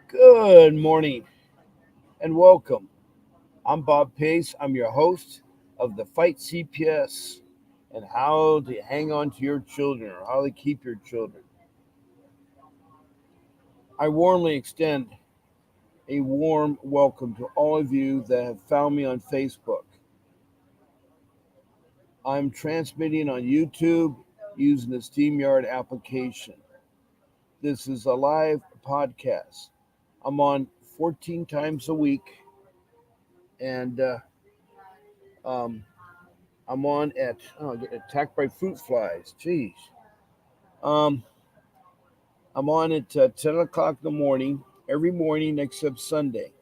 Good morning and welcome. I'm Bob Pace. I'm your host of the Fight CPS and how to hang on to your children or how to keep your children. I warmly extend a warm welcome to all of you that have found me on Facebook. I'm transmitting on YouTube using the StreamYard application. This is a live podcast. I'm on 14 times a week and um, I'm on at getting attacked by fruit flies. Jeez. Um, I'm on at 10 o'clock in the morning every morning except Sunday.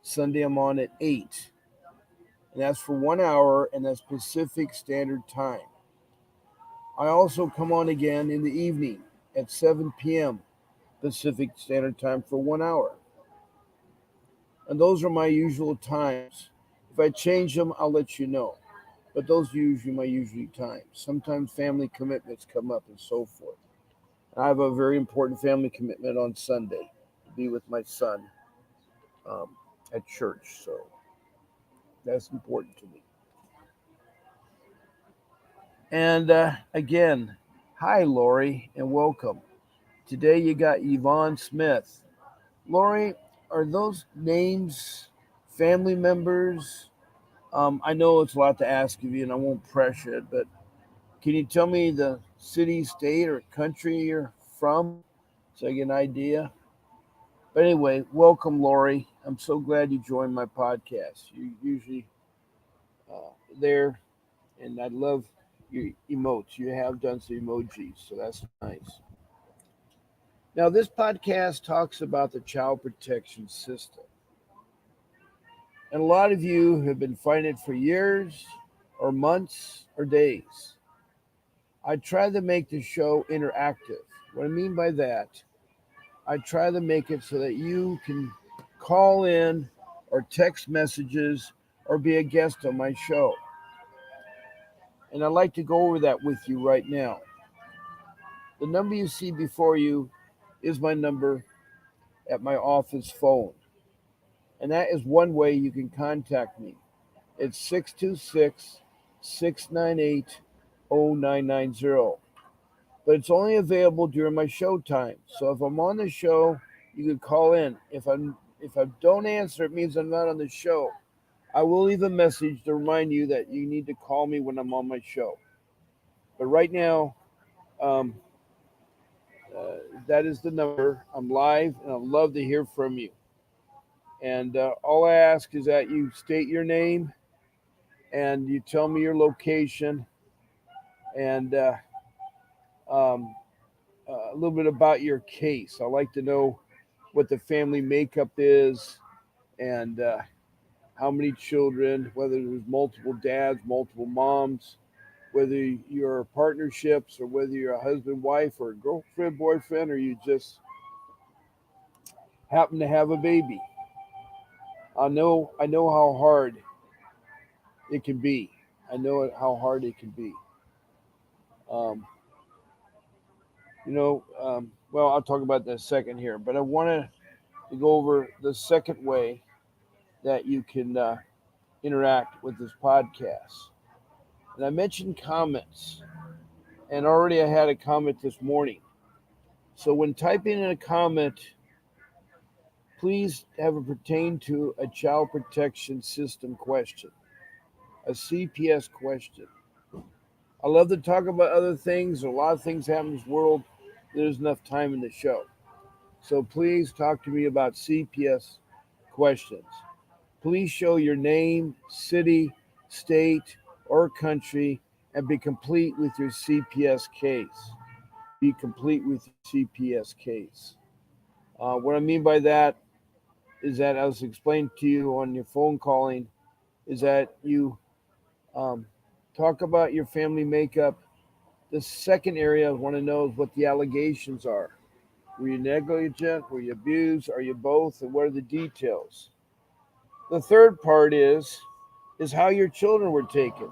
Sunday I'm on at 8, and that's for 1 hour, and that's Pacific Standard Time. I also come on again in the evening at 7 p.m. Pacific Standard Time for 1 hour, and those are my usual times. If I change them, I'll let you know. But those are usually my usual times. Sometimes family commitments come up and so forth. I have a very important family commitment on Sunday to be with my son um, at church. So that's important to me. And again, hi, Lori, and welcome. Today you got Yvonne Smith. Lori, are those names family members? I know it's a lot to ask of you, and I won't pressure it, but can you tell me the city, state, or country you're from so I get an idea? But anyway, welcome, Lori. I'm so glad you joined my podcast. You're usually there, and I love your emotes. You have done some emojis, so that's nice. Now, this podcast talks about the child protection system. And a lot of you have been fighting it for years, or months, or days. I try to make the show interactive. What I mean by that, I try to make it so that you can call in or text messages or be a guest on my show. And I'd like to go over that with you right now. The number you see before you is my number at my office phone. And that is one way you can contact me. It's 626 698 0990. But it's only available during my show time. So if I'm on the show, you can call in. If I don't answer, it means I'm not on the show. I will leave a message to remind you that you need to call me when I'm on my show. But right now, um, that is the number. I'm live, and I'd love to hear from you. And all I ask is that you state your name and you tell me your location and um, a little bit about your case. I like to know what the family makeup is and how many children, whether there's multiple dads, multiple moms, whether you're partnerships or whether you're a husband, wife, or a girlfriend, boyfriend, or you just happen to have a baby. I know how hard it can be. I know how hard it can be. Um, well, I'll talk about that in a second here, but I want to go over the second way that you can interact with this podcast. And I mentioned comments, and already I had a comment this morning. So when typing in a comment, please have it pertain to a child protection system question, a CPS question. I love to talk about other things. A lot of things happen in this world. There's enough time in the show. So please talk to me about CPS questions. Please show your name, city, state, or country and be complete with your CPS case. Be complete with your CPS case. What I mean by that is that, as explained to you on your phone calling, is that you um, talk about your family makeup. The second area I want to know is what the allegations are. Were you negligent? Were you abused? Are you both? And what are the details? The third part is how your children were taken.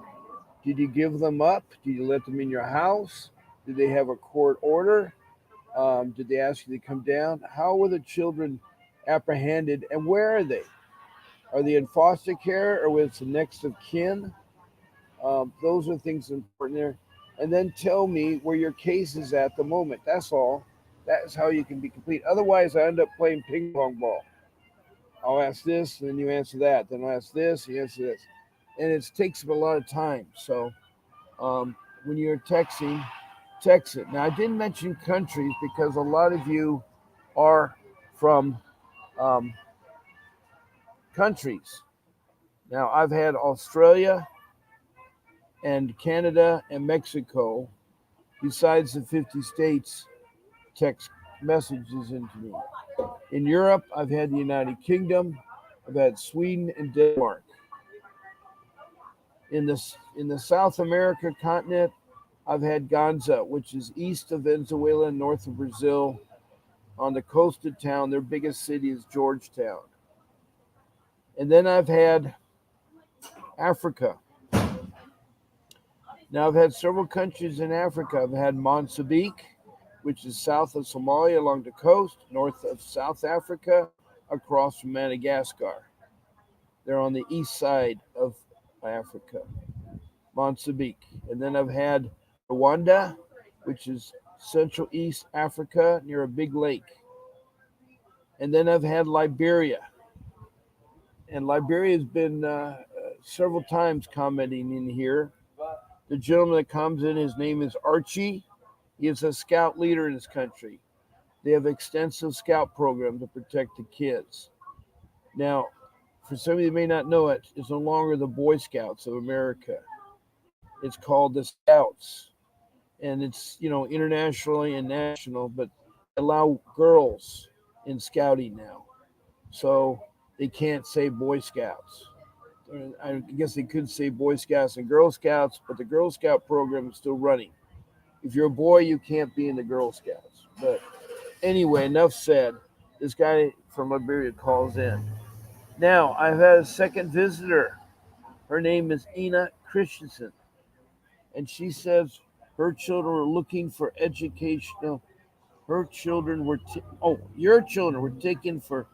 Did you give them up? Did you let them in your house? Did they have a court order? Did they ask you to come down? How were the children apprehended, and where are they? Are they in foster care or with the next of kin? Those are things important there. And then tell me where your case is at the moment. That's all. That is how you can be complete. Otherwise, I end up playing ping pong ball. I'll ask this, and then you answer that. Then I'll ask this, you answer this. And it takes up a lot of time. So when you're texting, text it. Now, I didn't mention countries because a lot of you are from um, countries. Now, I've had Australia and Canada and Mexico, besides the 50 states, text messages into me. In Europe, I've had the United Kingdom, I've had Sweden and Denmark. In the South America continent, I've had Ganza, which is east of Venezuela and north of Brazil. On the coast of town, their biggest city is Georgetown. And then I've had Africa. Now, I've had several countries in Africa. I've had Mozambique, which is south of Somalia along the coast, north of South Africa, across from Madagascar. They're on the east side of Africa, Mozambique. And then I've had Rwanda, which is Central East Africa near a big lake. And then I've had Liberia. And Liberia has been several times commenting in here. The gentleman that comes in, his name is Archie. He is a scout leader in his country. They have extensive scout program to protect the kids. Now, for some of you who may not know it, it's no longer the Boy Scouts of America. It's called the Scouts. And it's, internationally and national, but they allow girls in scouting now. So they can't say Boy Scouts. I guess they could say Boy Scouts and Girl Scouts, but the Girl Scout program is still running. If you're a boy, you can't be in the Girl Scouts. But anyway, enough said. This guy from Liberia calls in. Now, I've had a second visitor. Her name is Ina Christensen. And she says her children were looking for educational. Her children were, your children were taken for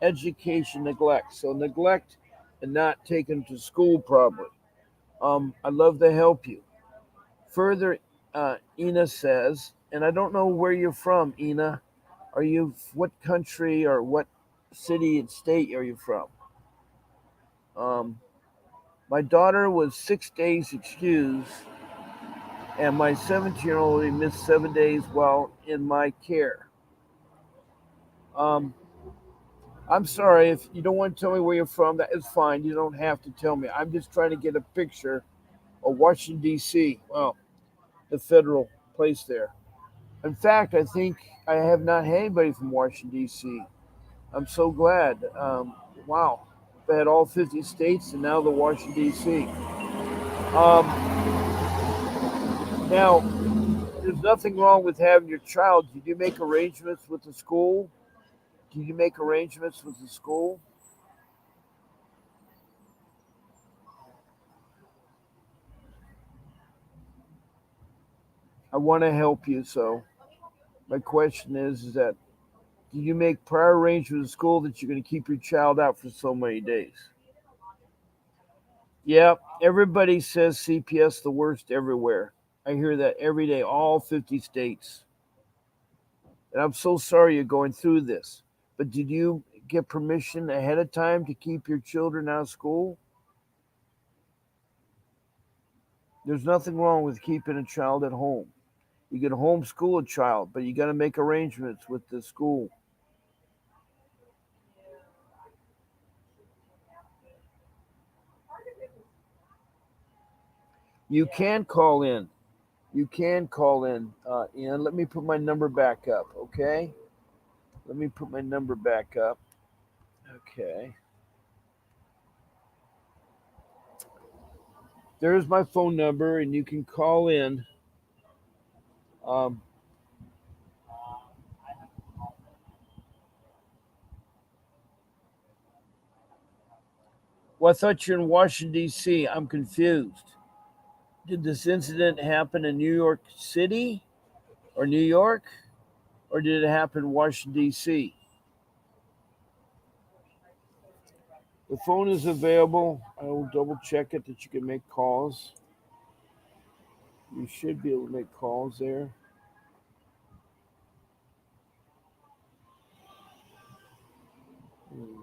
education neglect. So neglect and not taken to school probably. I'd love to help you. Further, Ina says, and I don't know where you're from, Ina. What country or what city and state are you from? My daughter was 6 days excused, and my 17-year-old missed 7 days while in my care. I'm sorry if you don't want to tell me where you're from. That is fine. You don't have to tell me. I'm just trying to get a picture of Washington, D.C. Well, the federal place there. In fact, I think I have not had anybody from Washington, D.C. I'm so glad. Wow. They had all 50 states and now the Washington, D.C. Now, there's nothing wrong with having your child. Did you make arrangements with the school? Did you make arrangements with the school? I want to help you, so my question is that did you make prior arrangements with the school that you're going to keep your child out for so many days? Yeah, everybody says CPS the worst everywhere. I hear that every day, all 50 states. And I'm so sorry you're going through this. But did you get permission ahead of time to keep your children out of school? There's nothing wrong with keeping a child at home. You can homeschool a child, but you got to make arrangements with the school. You can call in. You can call in. Ian, let me put my number back up, okay? Let me put my number back up. Okay. There's my phone number, and you can call in. Um, well, I thought you're in Washington, D.C. I'm confused. Did this incident happen in New York City or New York, or did it happen in Washington, D.C.? The phone is available. I will double check it that you can make calls. You should be able to make calls there. Hmm.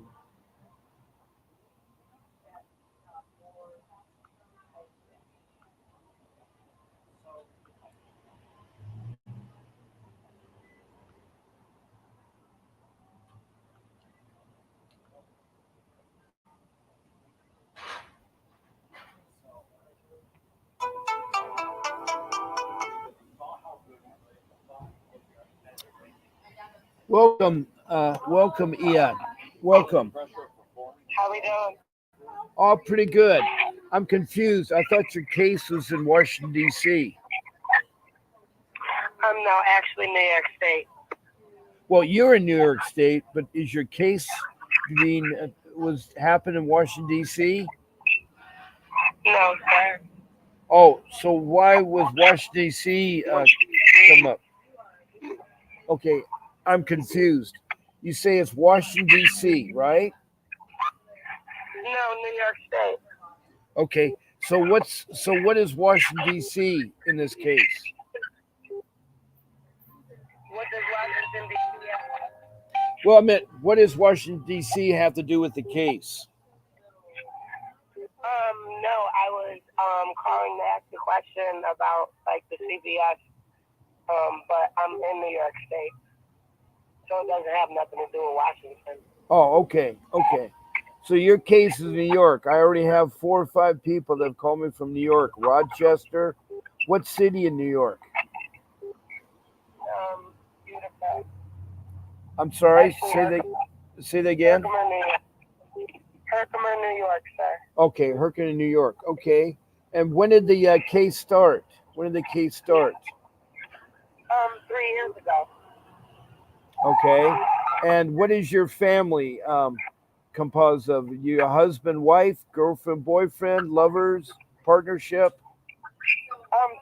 Welcome, welcome, Ian. Welcome. How we doing? All pretty good. I'm confused. I thought your case was in Washington D.C. No, actually New York State. Well, you're in New York State, but is your case being was happened in Washington D.C.? No, sir. Oh, so why was Washington D.C. Come up? Okay, I'm confused. You say it's Washington D.C., right? No, New York State. Okay, so what is Washington D.C. in this case? What does Washington D.C. have? Well, I meant, what does Washington D.C. have to do with the case? No, I was calling to ask a question about like the CPS. But I'm in New York State, so it doesn't have nothing to do with Washington. Oh, okay, okay. So your case is New York. I already have 4 or 5 people that have called me from New York. Rochester. What city in New York? Utica. I'm sorry. Actually, Say that again. Herkimer, New York. Herkimer, New York, sir. Okay, Herkimer, New York. Okay. And when did the case start? When did the case start? 3 years ago. Okay. And what is your family composed of? You a husband, wife, girlfriend, boyfriend, lovers, partnership?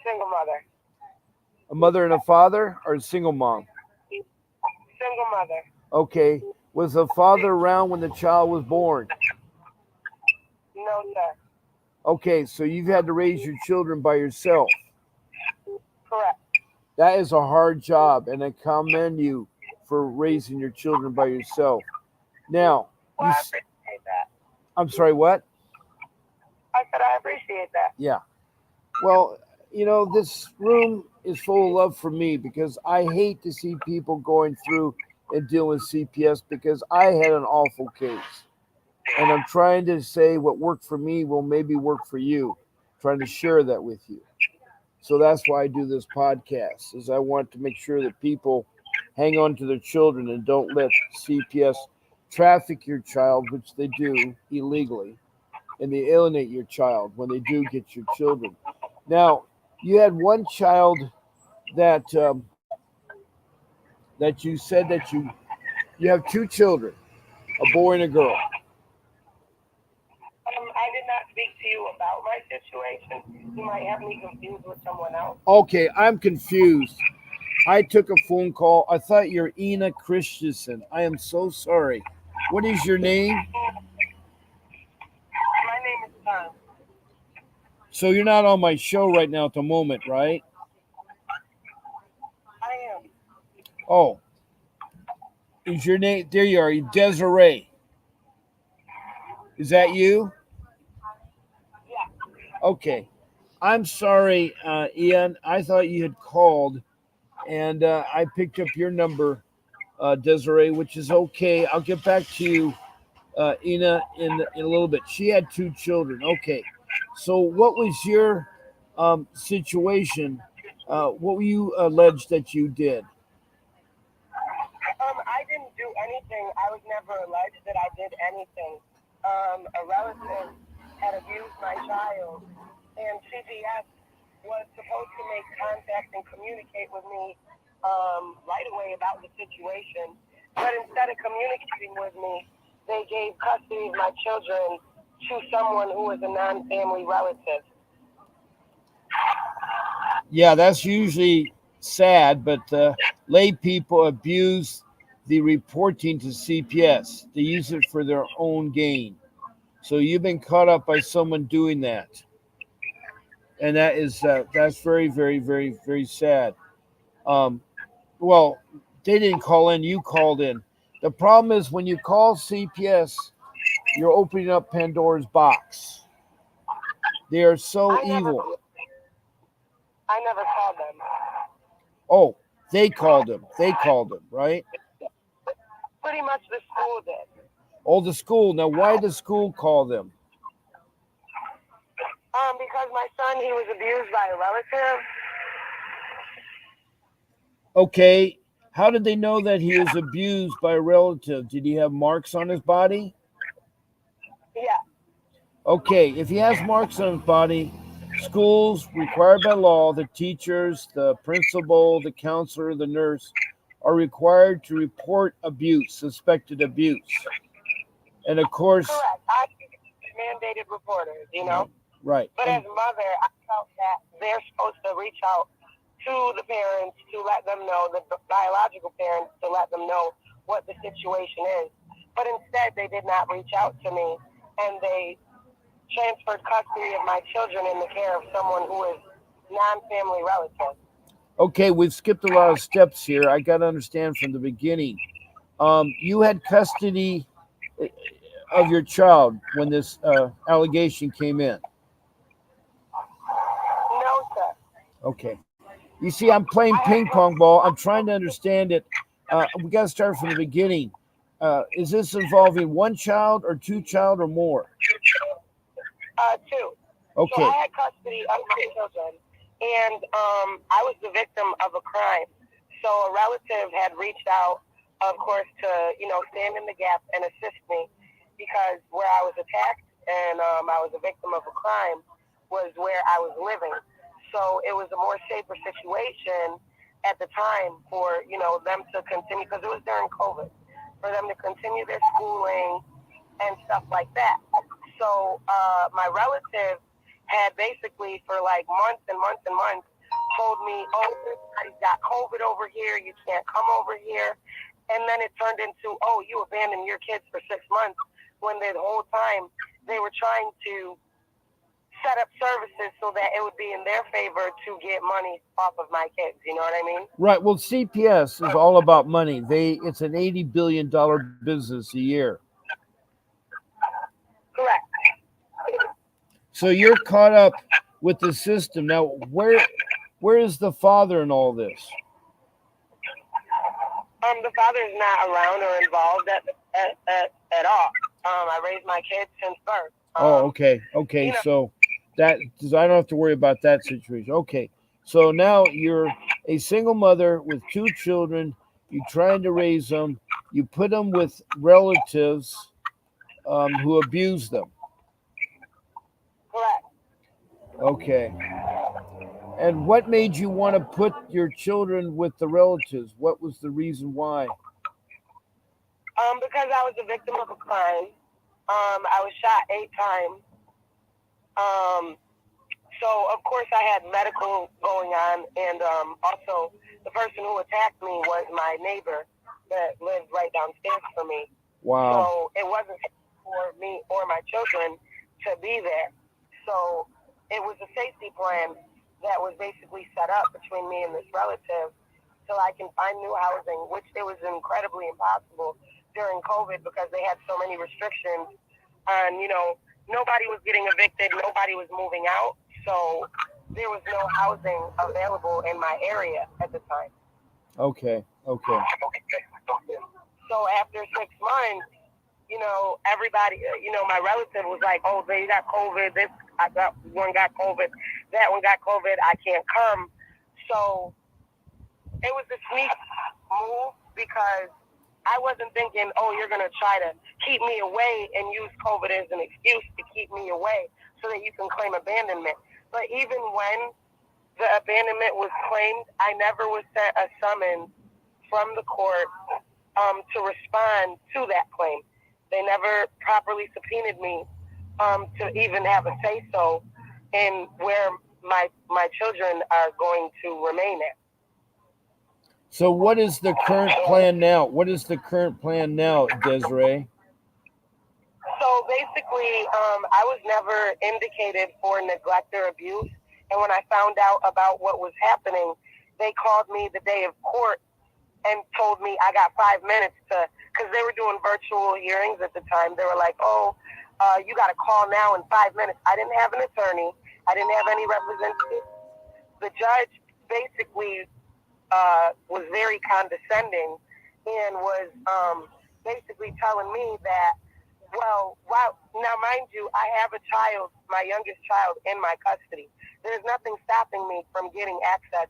Single mother. A mother and a father, or a single mom? Single mother. Okay. Was the father around when the child was born? No, sir. Okay, so you've had to raise your children by yourself. Correct. That is a hard job, and I commend you for raising your children by yourself. Now, Well, I appreciate that. I'm sorry, what? I said I appreciate that. Yeah. Well, this room is full of love for me because I hate to see people going through and dealing with CPS because I had an awful case. And I'm trying to say what worked for me will maybe work for you, trying to share that with you. So that's why I do this podcast, is I want to make sure that people hang on to their children and don't let CPS traffic your child, which they do illegally, and they alienate your child when they do get your children. Now, you had one child that that you said that you have 2 children, a boy and a girl. I did not speak to you about my situation. You might have me confused with someone else. Okay, I'm confused. I took a phone call. I thought you're Ina Christensen. I am so sorry. What is your name? My name is Tom. So you're not on my show right now at the moment, right? I am. Oh, is your name? There you are, Desiree. Is that you? Yeah. Okay. I'm sorry, Ian. I thought you had called, and I picked up your number, Desiree, which is okay. I'll get back to you, Ina, in a little bit. She had 2 children. Okay. So, what was your situation? What were you alleged that you did? I didn't do anything. I was never alleged that I did anything. A relative had abused my child, and CPS was supposed to make contact and communicate with me right away about the situation. But instead of communicating with me, they gave custody of my children to someone who was a non-family relative. Yeah, that's usually sad, but lay people abuse the reporting to CPS. They use it for their own gain. So you've been caught up by someone doing that, and that's very, very, very, very sad. Um, well, they didn't call in; you called in. The problem is when you call CPS, you're opening up Pandora's box. They are so I never, evil. I never called them. Oh, they called him. They called him, right? Pretty much the school did. Oh, the school. Now, why the school call them? Because my son, he was abused by a relative. Okay, how did they know that he was abused by a relative? Did he have marks on his body? Yeah. Okay, if he has marks on his body, schools required by law, the teachers, the principal, the counselor, the nurse are required to report abuse, suspected abuse. And of course, Correct. I mandated reporters, you know. right, right. But as And a mother, I felt that they're supposed to reach out to the parents to let them know, the biological parents to let them know what the situation is. But instead, they did not reach out to me, and they transferred custody of my children in the care of someone who is non-family relative. okay, we've skipped a lot of steps here. I got to understand from the beginning. You had custody of your child when this allegation came in. No, sir. Okay. You see, I'm playing I had ping pong ball. I'm trying to understand it. We got to start from the beginning. Is this involving one child or two child or more? two. So I Okay. had custody of my children, and I was the victim of a crime. So a relative had reached out, of course, to stand in the gap and assist me because where I was attacked and I was a victim of a crime was where I was living. So it was a more safer situation at the time for them to continue because it was during COVID for them to continue their schooling and stuff like that. So my relative had basically for like months and months and months told me, "Oh, everybody's got COVID over here. You can't come over here." And then it turned into, "Oh, you abandoned your kids for 6 months," when the whole time they were trying to set up services so that it would be in their favor to get money off of my kids. You know what I mean? Right. Well, CPS is all about money. It's an $80 billion business a year. Correct. So you're caught up with the system now. Where is the father in all this? The father is not around or involved at all. I raised my kids since birth. Oh, okay, okay. You know, So that I don't have to worry about that situation. Okay, so now you're a single mother with two children. You're trying to raise them. You put them with relatives who abuse them. correct. Okay. And what made you want to put your children with the relatives? What was the reason why? Because I was a victim of a crime. I was shot 8 times. Um, so of course I had medical going on, and also the person who attacked me was my neighbor that lived right downstairs from me. Wow. So it wasn't for me or my children to be there. So it was a safety plan that was basically set up between me and this relative till I can find new housing, which it was incredibly impossible during COVID because they had so many restrictions on, nobody was getting evicted, nobody was moving out. So there was no housing available in my area at the time. Okay. Okay. So after 6 months, everybody, my relative was like, "Oh, they got COVID. This, I got one got COVID. That one got COVID. I can't come." So it was a sneak move because I wasn't thinking, "Oh, you're gonna try to keep me away and use COVID as an excuse to keep me away so that you can claim abandonment." But even when the abandonment was claimed, I never was sent a summons from the court to respond to that claim. They never properly subpoenaed me to even have a say so in where my children are going to remain at. So what is the current plan now? What is the current plan now, Desiree? So basically, I was never indicated for neglect or abuse. And when I found out about what was happening, they called me the day of court and told me I got 5 minutes to, because they were doing virtual hearings at the time. They were like, oh, you got to call now in 5 minutes. I didn't have an attorney. I didn't have any representative. The judge basically was very condescending and was basically telling me that, well, wow, now mind you, I have a child, my youngest child, in my custody. There's nothing stopping me from getting access.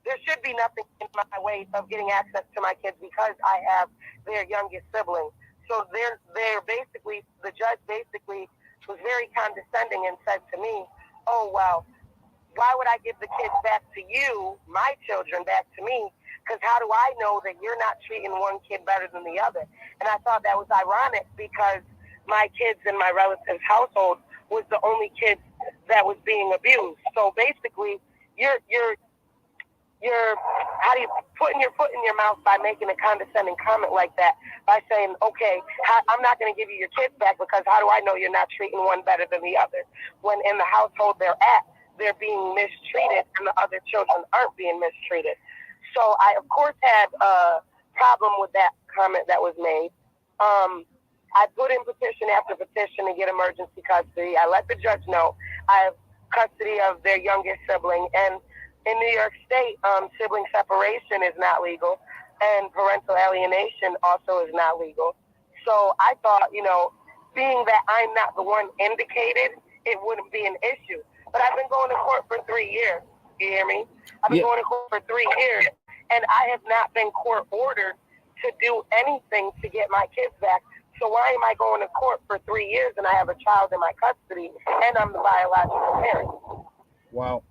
There should be nothing in my way of getting access to my kids because I have their youngest sibling. So they're basically, the judge basically was very condescending and said to me, oh, well, why would I give the kids back to you, my children back to me? Because how do I know that you're not treating one kid better than the other? And I thought that was ironic because my kids in my relative's household was the only kids that was being abused. So basically, you're how do you putting your foot in your mouth by making a condescending comment like that, by saying, okay, I'm not going to give you your kids back because how do I know you're not treating one better than the other, when in the household they're being mistreated and the other children aren't being mistreated. So I of course had a problem with that comment that was made. I put in petition after petition to get emergency custody. I let the judge know I have custody of their youngest sibling, and in New York State, sibling separation is not legal, and parental alienation also is not legal. So I thought, being that I'm not the one indicated, it wouldn't be an issue. But I've been going to court for 3 years. You hear me? I've been going to court for 3 years, and I have not been court ordered to do anything to get my kids back. So why am I going to court for 3 years and I have a child in my custody and I'm the biological parent? Wow.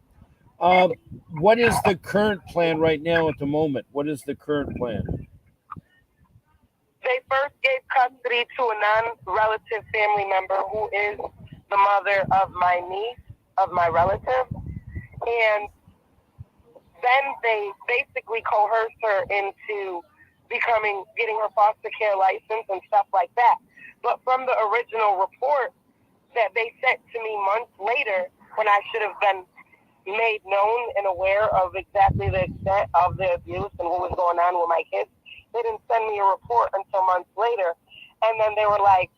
What is the current plan right now at the moment? What is the current plan? They first gave custody to a non-relative family member who is the mother of my niece, of my relative. And then they basically coerced her into getting her foster care license and stuff like that. But from the original report that they sent to me months later, when I should have been made known and aware of exactly the extent of the abuse and what was going on with my kids, they didn't send me a report until months later. And then they were like,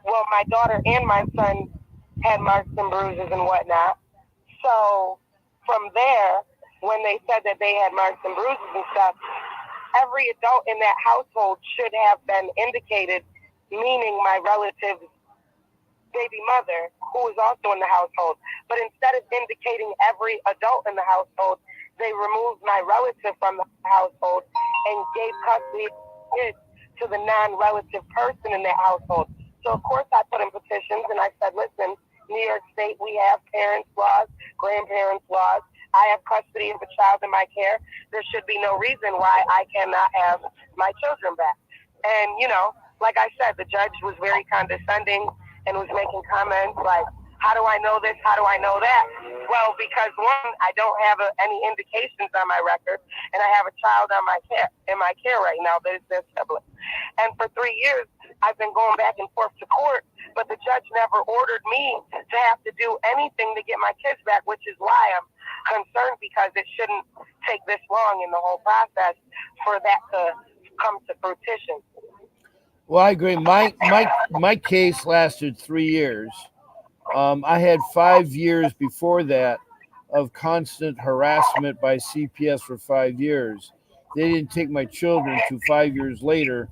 well, my daughter and my son had marks and bruises and whatnot. So from there, when they said that they had marks and bruises and stuff, every adult in that household should have been indicated, meaning my relative's baby mother, who was also in the household. But instead of indicating every adult in the household, they removed my relative from the household and gave custody to the non-relative person in that household. So, of course, I put in petitions and I said, listen, New York State, we have parents' laws, grandparents' laws. I have custody of a child in my care. There should be no reason why I cannot have my children back. And, like I said, the judge was very condescending and was making comments like, how do I know this? How do I know that? Well, because one, I don't have any indications on my record, and I have a child in my care right now that is their sibling. And for 3 years, I've been going back and forth to court, but the judge never ordered me to have to do anything to get my kids back, which is why I'm concerned, because it shouldn't take this long in the whole process for that to come to fruition. Well, I agree. My case lasted 3 years. I had 5 years before that of constant harassment by CPS for 5 years. They didn't take my children to 5 years later,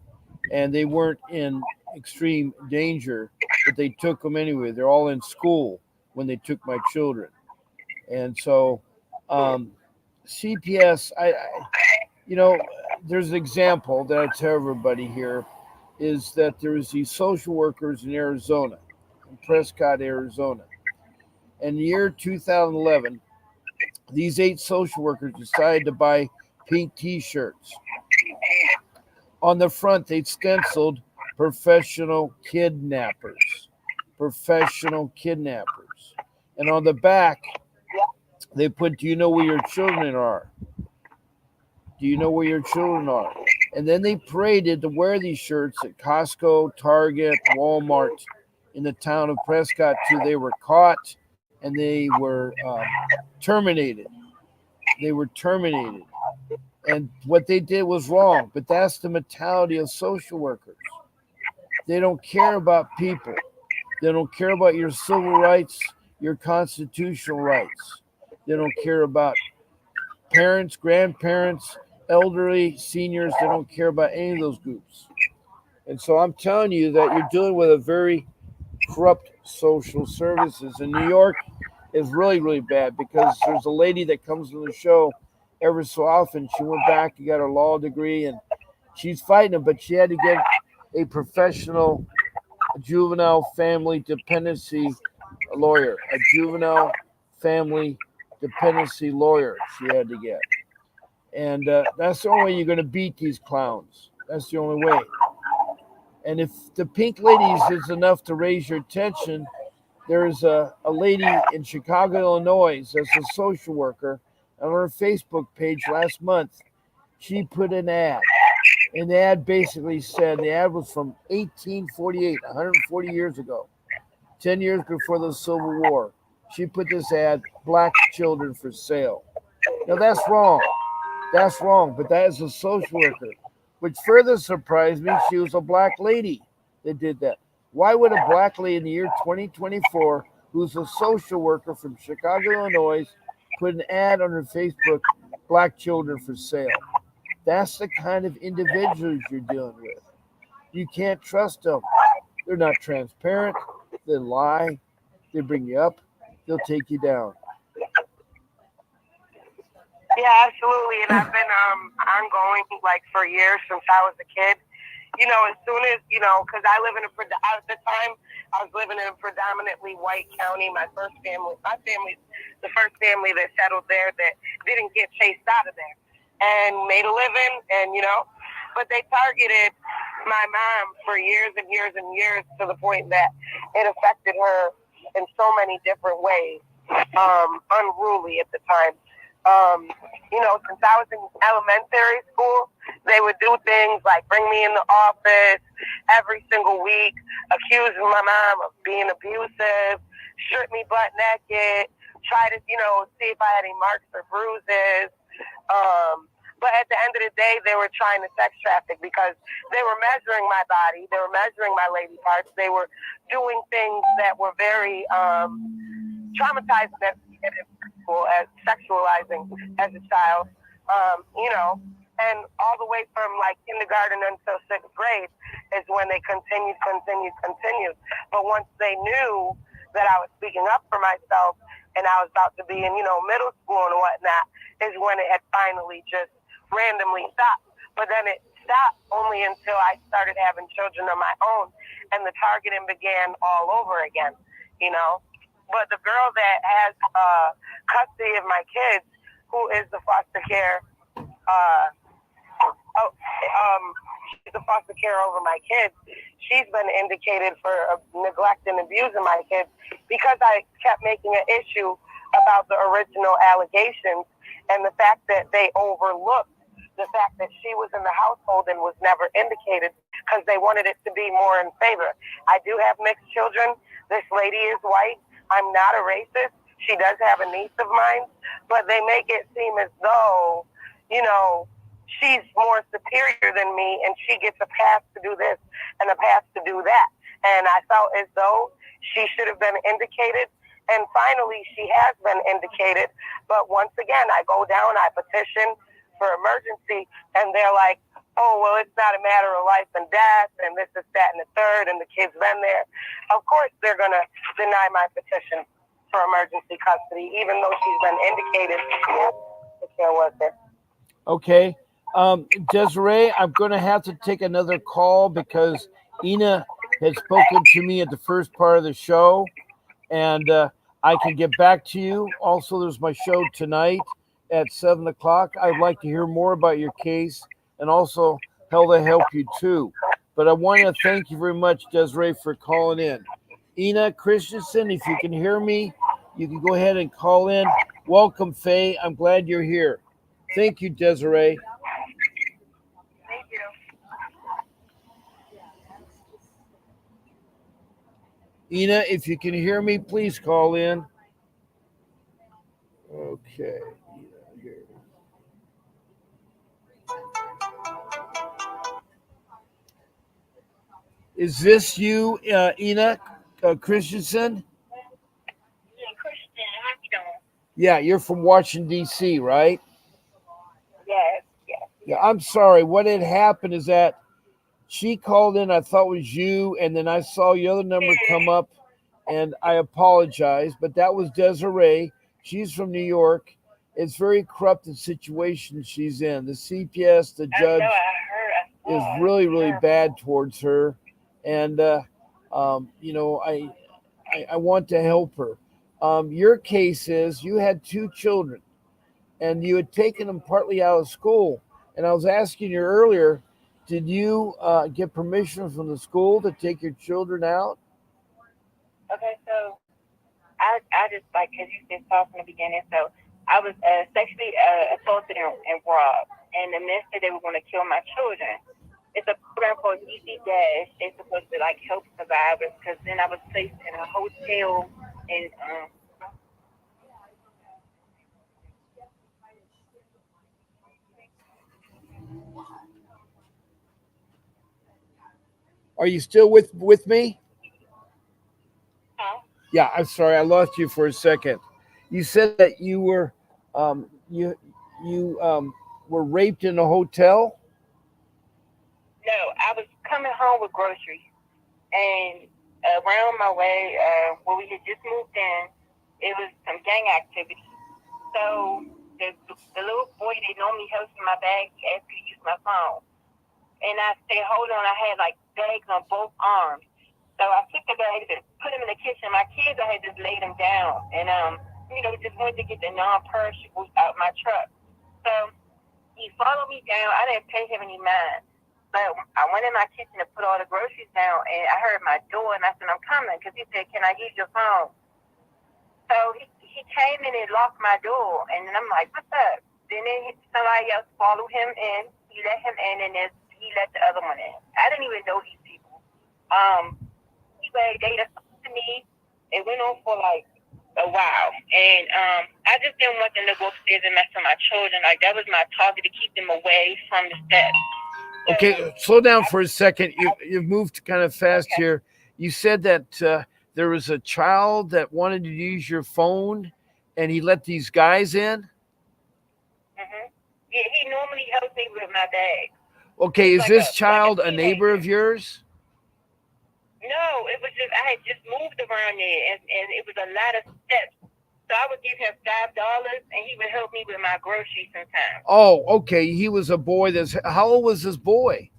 and they weren't in extreme danger, but they took them anyway. They're all in school when they took my children. And so CPS, there's an example that I tell everybody here is that there was these social workers in Arizona, in Prescott, Arizona. In the year 2011, these 8 social workers decided to buy pink T-shirts. On the front, they stenciled professional kidnappers. Professional kidnappers. And on the back, they put, do you know where your children are? Do you know where your children are? And then they paraded to wear these shirts at Costco, Target, Walmart. in the town of Prescott too. They were caught and they were terminated. They were terminated. And what they did was wrong, but that's the mentality of social workers. They don't care about people. They don't care about your civil rights, your constitutional rights. They don't care about parents, grandparents, elderly, seniors. They don't care about any of those groups. And so I'm telling you that you're dealing with a very corrupt social services. In New York is really, really bad because there's a lady that comes on the show every so often. She went back and got her law degree and she's fighting it, but she had to get a professional juvenile family dependency lawyer, a juvenile family dependency lawyer she had to get. And that's the only way you're going to beat these clowns. That's the only way. And if the Pink Ladies is enough to raise your attention, there's a lady in Chicago, Illinois, that's a social worker. On her Facebook page last month, she put an ad. And the ad basically said the ad was from 1848, 140 years ago, 10 years before the Civil War. She put this ad, black children for sale. Now that's wrong. That's wrong, but that is a social worker. Which further surprised me, she was a black lady that did that. Why would a black lady in the year 2024, who's a social worker from Chicago, Illinois, put an ad on her Facebook, black children for sale? That's the kind of individuals you're dealing with. You can't trust them. They're not transparent. They lie. They bring you up. They'll take you down. Yeah, absolutely. And I've been ongoing like for years since I was a kid. You know, as soon as because I live in at the time I was living in a predominantly white county. My family's the first family that settled there that didn't get chased out of there and made a living, and but they targeted my mom for years and years and years to the point that it affected her in so many different ways, unruly at the time. Since I was in elementary school, they would do things like bring me in the office every single week, accusing my mom of being abusive, strip me butt naked, try to, see if I had any marks or bruises. But at the end of the day, they were trying to sex traffic because they were measuring my body, they were measuring my lady parts, they were doing things that were very traumatizing as sexualizing as a child, and all the way from like kindergarten until sixth grade is when they continued. But once they knew that I was speaking up for myself and I was about to be in, middle school and whatnot, is when it had finally just randomly stopped. But then it stopped only until I started having children of my own and the targeting began all over again, But the girl that has custody of my kids, who is the foster care, she's the foster care over my kids. She's been indicated for neglect and abusing my kids because I kept making an issue about the original allegations and the fact that they overlooked the fact that she was in the household and was never indicated because they wanted it to be more in favor. I do have mixed children. This lady is white. I'm not a racist. She does have a niece of mine, but they make it seem as though, she's more superior than me and she gets a pass to do this and a pass to do that. And I felt as though she should have been indicated. And finally, she has been indicated. But once again, I go down, I petition for emergency, and they're like, oh, well, it's not a matter of life and death, and this is that and the third, and the kid's been there. Of course, they're going to deny my petition for emergency custody, even though she's been indicated as care worker. Okay. Desiree, I'm going to have to take another call because Ina had spoken to me at the first part of the show, and I can get back to you. Also, there's my show tonight at 7 o'clock. I'd like to hear more about your case and also how to help you too. But I want to thank you very much, Desiree, for calling in. Ina Christensen, if you can hear me, you can go ahead and call in. Welcome, Faye. I'm glad you're here. Thank you, Desiree. Thank you. Ina, if you can hear me, please call in. Okay. Here. Is this you, Ina Christensen? Yeah, Christian, how you doing? Yeah, you're from Washington, D.C., right? Yes, yes, Yeah, yes. I'm sorry. What had happened is that she called in, I thought it was you, and then I saw your other number come up, and I apologize, but that was Desiree. She's from New York. It's very corrupted situation she's in. The CPS, the I know. judge, I heard. I is saw. really, It's really terrible. bad towards her, and you know, I want to help her. Your case is you had two children, and you had taken them partly out of school. And I was asking you earlier, did you get permission from the school to take your children out? Okay, so I just like because you just talked in the beginning. So I was sexually assaulted and robbed, and the minute they were going to kill my children. It's a program called DC Dash. They're supposed to like help survivors because then I was placed in a hotel in Are you still with me? huh? Yeah, I'm sorry, I lost you for a second. You said that you were you were raped in a hotel. No, I was coming home with groceries and around my way where we had just moved in, it was some gang activity. So the little boy that normally helps me my bag, he asked me to use my phone. And I said, hold on, I had like bags on both arms. So I took the bags and put them in the kitchen. My kids, I had just laid them down and, just wanted to get the non-perishables out my truck. So he followed me down. I didn't pay him any mind. But I went in my kitchen to put all the groceries down and I heard my door and I said, I'm coming because he said, can I use your phone? So he came in and locked my door, and then I'm like, "What's up?" Then somebody else followed him in. He let him in, and then he let the other one in. I didn't even know these people. Um, Anyway, they assaulted me. It went on for like a while, and I just didn't want them to go upstairs and mess with my children. Like that was my target to keep them away from the steps. So Okay, slow down I, for a second. I You've moved kind of fast okay. here. You said that there was a child that wanted to use your phone, and he let these guys in. Yeah, he normally helps me with my bag. Okay, He's is this like a child a neighbor teenager. of yours? No, it was just I had just moved around there, and it was a lot of steps. So I would give him $5, and he would help me with my groceries sometimes. Oh, okay. He was a boy. That's how old was this boy?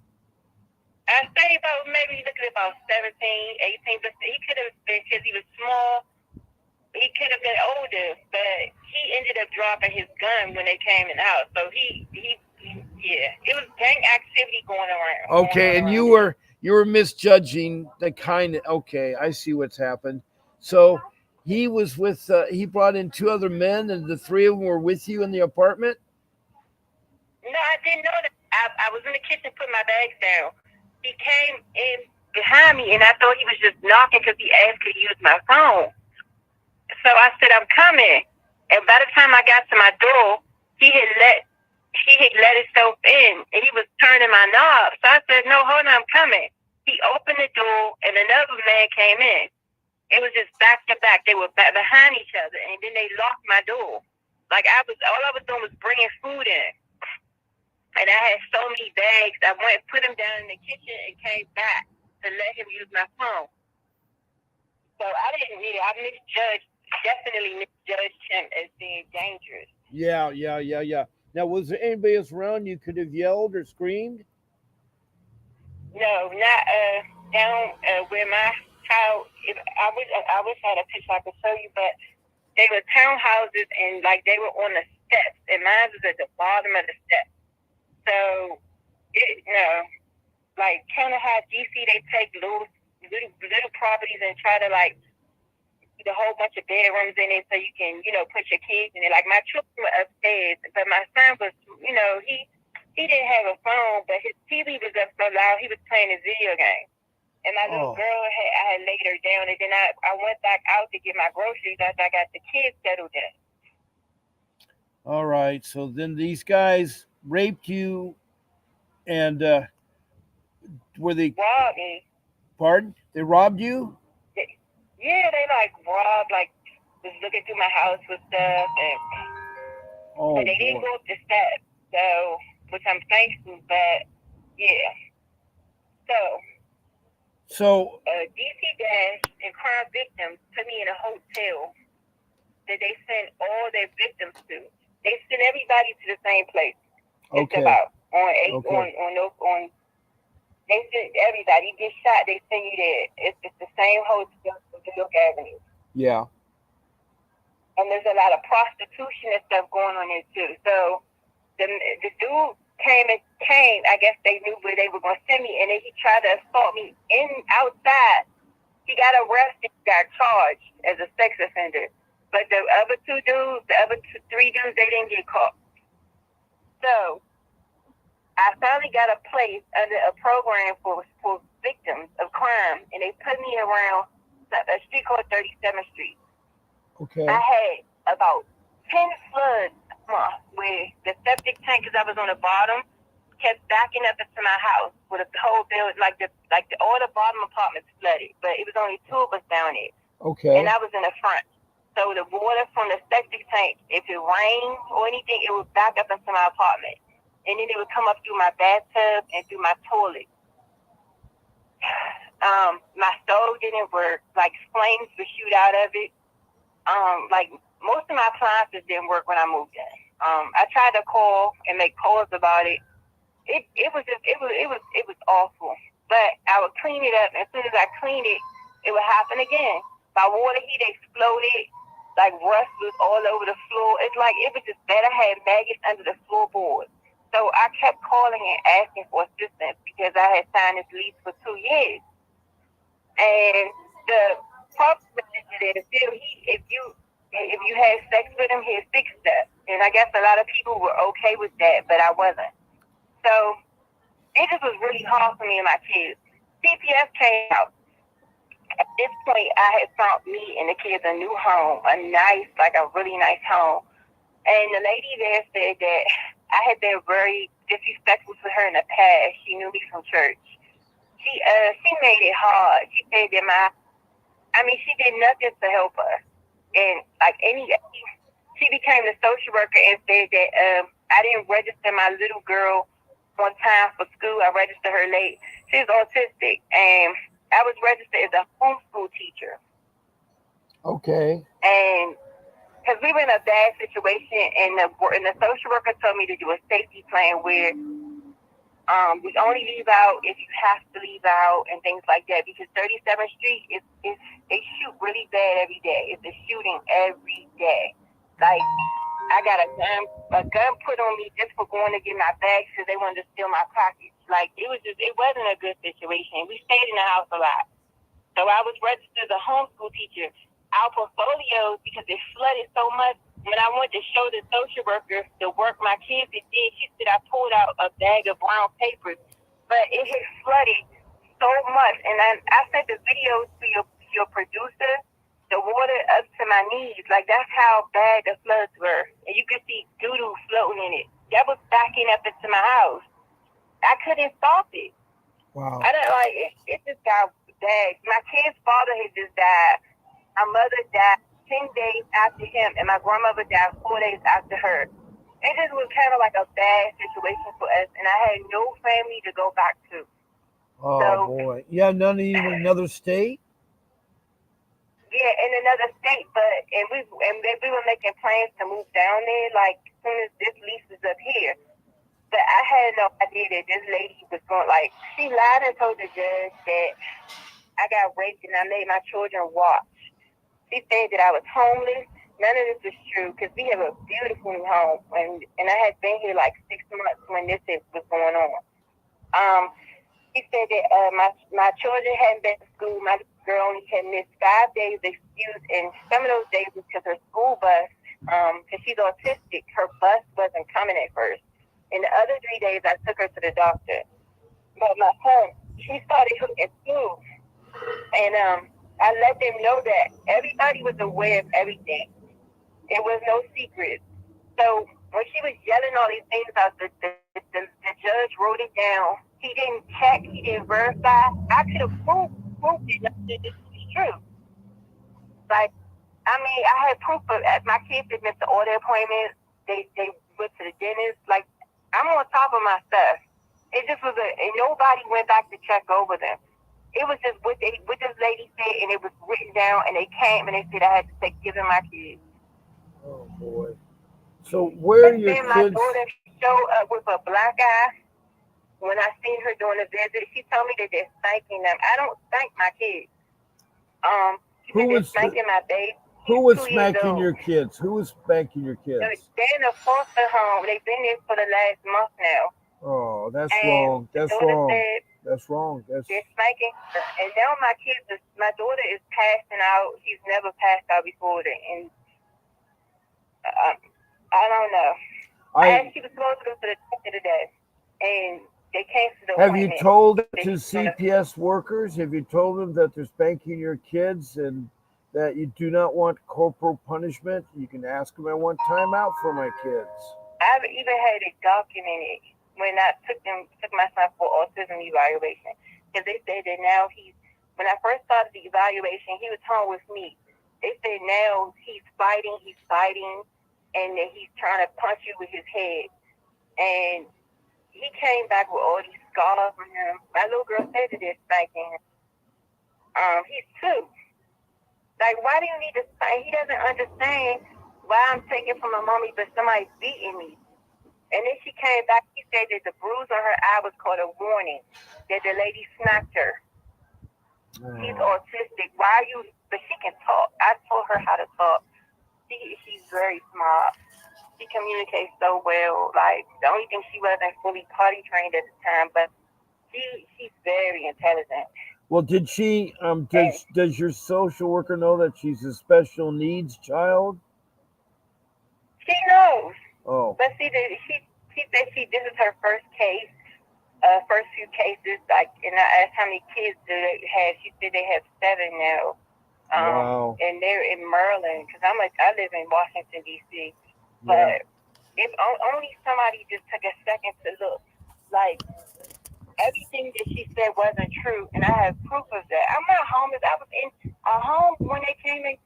I say about maybe looking at about 17, 18, but he could have been because he was small. He could have been older, but he ended up dropping his gun when they came in the house. So yeah, it was gang activity going on Okay, and around there. you were misjudging the kind. Okay, I see what's happened. So he was with. He brought in two other men, and the three of them were with you in the apartment. No, I didn't know that. I was in the kitchen putting my bags down. He came in behind me, and I thought he was just knocking because he asked to use my phone. So I said, "I'm coming." And by the time I got to my door, he had let he had let himself in, and he was turning my knob. So I said, "No, hold on, I'm coming." He opened the door, and another man came in. It was just back to back. They were behind each other, and then they locked my door. Like all I was doing was bringing food in and I had so many bags. I went put him down in the kitchen and came back to let him use my phone. So I didn't really. I definitely misjudged him as being dangerous. Yeah. Now, was there anybody else around you could have yelled or screamed? No, not down where my house. I wish I had a picture I could show you, but they were townhouses and like they were on the steps, and mine was at the bottom of the steps. So like kind of how DC they take little properties and try to like put a whole bunch of bedrooms in it so you can put your kids in it. Like my children were upstairs, but my son was he didn't have a phone, but his TV was up so loud he was playing his video game. And my little Oh, girl I had laid her down, and then I went back out to get my groceries after I got the kids settled in. all right. So then these guys raped you, and were they? Robbed me. Pardon? They robbed you? Yeah, they like robbed, like was looking through my house with stuff, and but Oh they didn't boy. go up the steps, so which I'm thankful. But yeah, so So DC Dash and crime victims put me in a hotel that they send all their victims to. They send everybody to the same place. Just okay, about on eight okay, on. They send everybody. You get shot, they send you there. It's the same hotel on New York Avenue. yeah, And there's a lot of prostitution and stuff going on there too. So the dude came. I guess they knew where they were going to send me, and then he tried to assault me outside. He got arrested, got charged as a sex offender. But the other three dudes, they didn't get caught. So I finally got a place under a program for victims of crime, and they put me around a street called 37th Street. I okay, had about 10 floods where the septic tank, because I was on the bottom, kept backing up into my house with a whole building, all the bottom apartments flooded, but it was only two of us down there, and okay, I was in the front. So the water from the septic tank, if it rained or anything, it would back up into my apartment, and then it would come up through my bathtub and through my toilet. My stove didn't work. Like flames would shoot out of it. Like most of my appliances didn't work when I moved in. I tried to call and make calls about it. It was awful. But I would clean it up, and as soon as I cleaned it, it would happen again. My water heat exploded, like rust was all over the floor. It's like it was just bad. I had maggots under the floorboards. So I kept calling and asking for assistance because I had signed this lease for 2 years. And the property manager there said if you had sex with him, he'd fix that. And I guess a lot of people were okay with that, but I wasn't. So it just was really hard for me and my kids. CPS came out. At this point, I had found me and the kids a new home, a really nice home. And the lady there said that I had been very disrespectful to her in the past. She knew me from church. She made it hard. She said that she did nothing to help us. And she became the social worker and said that I didn't register my little girl on time for school. I registered her late. She's autistic, and I was registered as a homeschool teacher. okay, And because we were in a bad situation, and the social worker told me to do a safety plan where we only leave out if you have to leave out and things like that, because 37th Street is they shoot really bad every day. It's a shooting every day. Like I got a gun put on me just for going to get my bags because they wanted to steal my pockets. Like it wasn't a good situation. We stayed in the house a lot. So I was registered as a homeschool teacher. Our portfolios, because it flooded so much, when I went to show the social worker the work my kids had did, she said I pulled out a bag of brown papers, but it had flooded so much. And I sent the videos to your producer, the water up to my knees. Like that's how bad the floods were. And you could see doo-doo floating in it. That was backing up into my house. I couldn't stop it. wow, I don't like it. It just got bad. My kid's father had just died. My mother died 10 days after him, and my grandmother died 4 days after her. It just was kind of like a bad situation for us, and I had no family to go back to. oh So, boy, yeah, none of you in another state. yeah, in another state, we were making plans to move down there, like as soon as this lease is up here. But I had no idea that this lady was going, like, she lied and told the judge that I got raped and I made my children watch. She said that I was homeless. None of this is true because we have a beautiful new home, and I had been here like 6 months when this was going on. She said that my children hadn't been to school. My girl only had missed 5 days excused, and some of those days was because her school bus, because she's autistic, her bus wasn't coming at first. And the other 3 days, I took her to the doctor. But my son, she started hooking school. And I let them know that everybody was aware of everything. It was no secret. So when she was yelling all these things out, the judge wrote it down. He didn't check, he didn't verify. I could have proved it. I said this is true. Like, I mean, I had proof of my kids had missed all their appointments. They went to the dentist. Like, I'm on top of my stuff. It just was and nobody went back to check over them. It was just what this lady said, and it was written down. And they came and they said I had to take give them my kids. Oh boy. So where are But your then my kids? daughter showed up with a black eye. When I seen her during the visit, she told me that they're spanking them. I don't spank my kids. She Who said they're was spanking my baby. who He's was 2 years spanking old. your kids? Who was spanking your kids? They're in a foster home. They've been there for the last month now. Oh, that's And wrong. the That's daughter wrong. said That's wrong. That's they're spanking her. And now my daughter is passing out. She's never passed out before. And uh, I don't know. I She was supposed to go to the doctor today. And they canceled the have you appointment. told They that to said she's gonna. CPS workers? Have you told them that they're spanking your kids and that you do not want corporal punishment? You can ask them, I want time out for my kids. I've even had it documented when I took my son for autism evaluation because they said that now he's. When I first started the evaluation, he was home with me. They said now he's fighting, and that he's trying to punch you with his head. And he came back with all these scars on him. My little girl said that they're spanking him. He's 2. Like, why do you need to spank? He doesn't understand why I'm taking from my mommy, but somebody's beating me. And then she came back. She said that the bruise on her eye was called a warning that the lady smacked her. He's Oh. autistic. Why are you? But she can talk. I taught her how to talk. She's very smart. She communicates so well. Like the only thing she wasn't fully potty trained at the time, but she's very intelligent. Well, did she? And Does your social worker know that she's a special needs child? she knows. Oh, But see, she said this is her first case. First few cases, like, and I asked how many kids do they have. She said they have 7 now. wow. And they're in Maryland because I live in Washington D.C. Yeah. But if only somebody just took a second to look, like everything that she said wasn't true, and I have proof of that. I'm not homeless. I was in a home when they came in.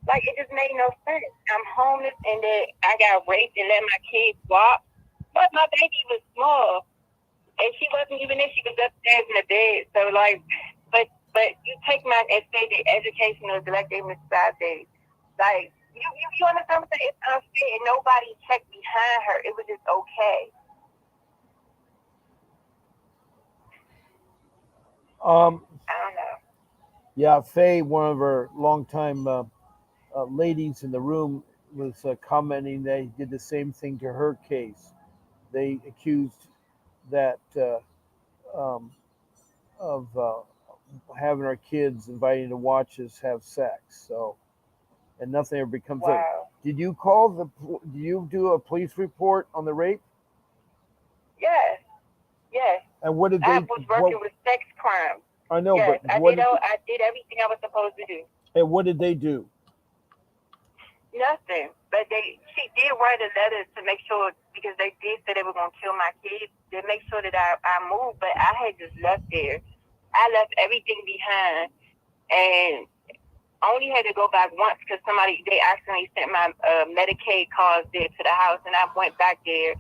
Like it just made no sense. I'm homeless, and then I got raped and let my kids walk. But my baby was small, and she wasn't even there. She was upstairs in the bed. So like, but you take my and say the educational like they missed 5 days. Like you understand what I'm saying? It's unfair, and nobody checked behind her. It was just okay. Um. I don't know. Yeah. Faye, one of our longtime ladies in the room, was commenting they did the same thing to her case. They accused that um, of having our kids inviting to watch us have sex. So, and nothing ever becomes of it. Wow. Did you call the? Do you do a police report on the rape? Yes. Yes. And what did I they? was What working with sex crimes. I know, Yes, but I did everything I was supposed to do. and what did they do? Nothing. But she did write a letter to make sure because they did say they were gonna kill my kids. To make sure that I moved, but I had just left there. I left everything behind and only had to go back once because they accidentally sent my Medicaid cards there to the house, and I went back there,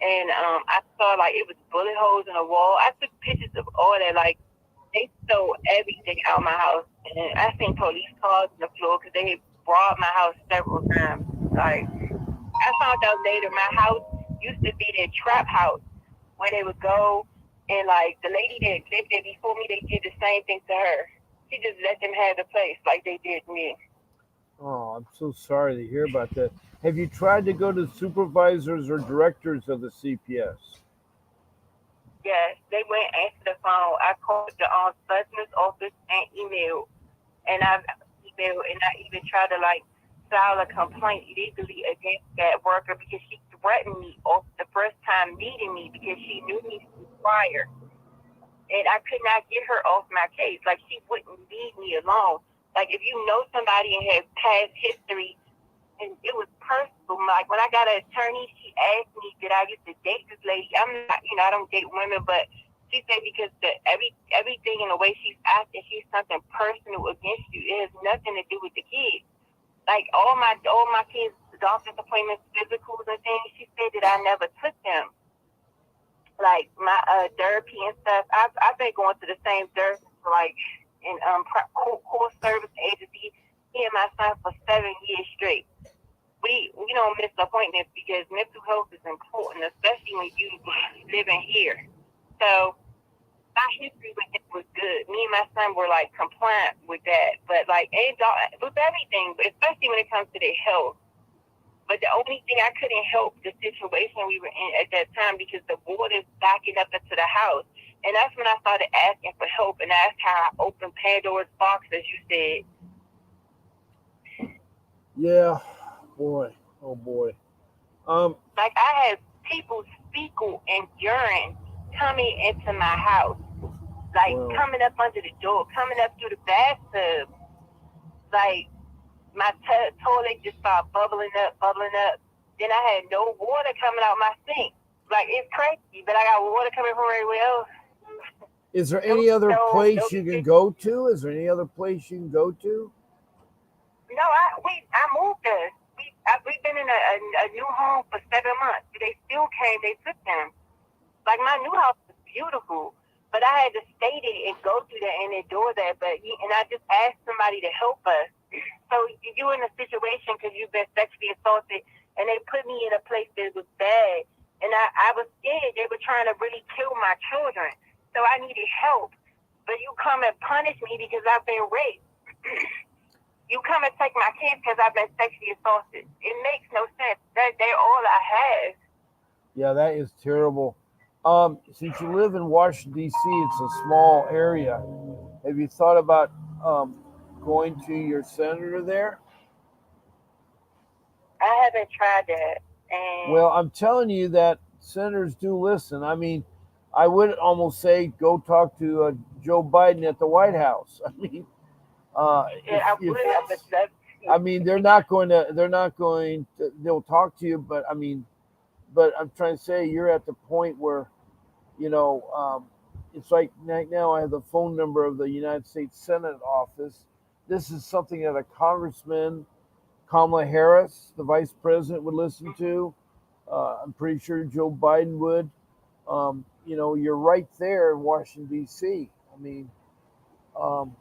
and I saw like it was bullet holes in the wall. I took pictures of all that. Like they stole everything out of my house, and I seen police cars on the floor because they had robbed my house several times. Like I found out later, my house used to be their trap house where they would go and like the lady that lived there before me, they did the same thing to her. She just let them have the place like they did me. Oh, I'm so sorry to hear about that. Have you tried to go to supervisors or directors of the CPS? Yes, they went and answered the phone. I called the ombudsman's office and emailed, and I even tried to like file a complaint legally against that worker because she threatened me off the first time meeting me because she knew me prior. and I could not get her off my case. Like she wouldn't leave me alone. Like if you know somebody and have past history, and it was personal. Like when I got an attorney, she asked me, "Did I used to date this lady?" I'm not, I don't date women, but she said because everything in the way she's acting, she's something personal against you. It has nothing to do with the kids. Like all my kids' doctor's appointments, physicals and things. She said that I never took them. Like my therapy and stuff. I've been going to the same therapist for like in core service agency. Me and my son for 7 years straight. We don't miss appointments because mental health is important, especially when you living here. So my history with it was good. Me and my son were like compliant with that, but like with everything, but especially when it comes to their health. But the only thing I couldn't help the situation we were in at that time because the water's backing up into the house. And that's when I started asking for help, and that's how I opened Pandora's box, as you said. Yeah, boy, oh boy. Um, Like I had people's fecal and urine coming into my house, like well, coming up under the door, coming up through the bathtub. Like my toilet just started bubbling up, bubbling up. Then I had no water coming out my sink. Like it's crazy, but I got water coming from everywhere else. is there No any other stove, no place you can kitchen. go to? Is there any other place you can go to? No, I moved us. We've been in a new home for 7 months. They still came. They took them. Like my new house is beautiful, but I had to stay there and go through that and endure that. And I just asked somebody to help us. So you're in a situation because you've been sexually assaulted, and they put me in a place that was bad, and I was scared. They were trying to really kill my children, so I needed help. But you come and punish me because I've been raped. You come and take my kids because I've been sexually assaulted. It makes no sense. They're all I have. Yeah, that is terrible. Since you live in Washington D.C., it's a small area. Have you thought about going to your senator there? I haven't tried that, and Well, I'm telling you that senators do listen. I mean, I would almost say go talk to Joe Biden at the White House. I mean, yeah, I if would. I would love to. I mean, they'll talk to you, but I mean, but I'm trying to say you're at the point where you know, it's like right now I have the phone number of the United States Senate office. This is something that a congressman, Kamala Harris, the vice president, would listen to. I'm pretty sure Joe Biden would. You're right there in Washington D.C. I mean, um,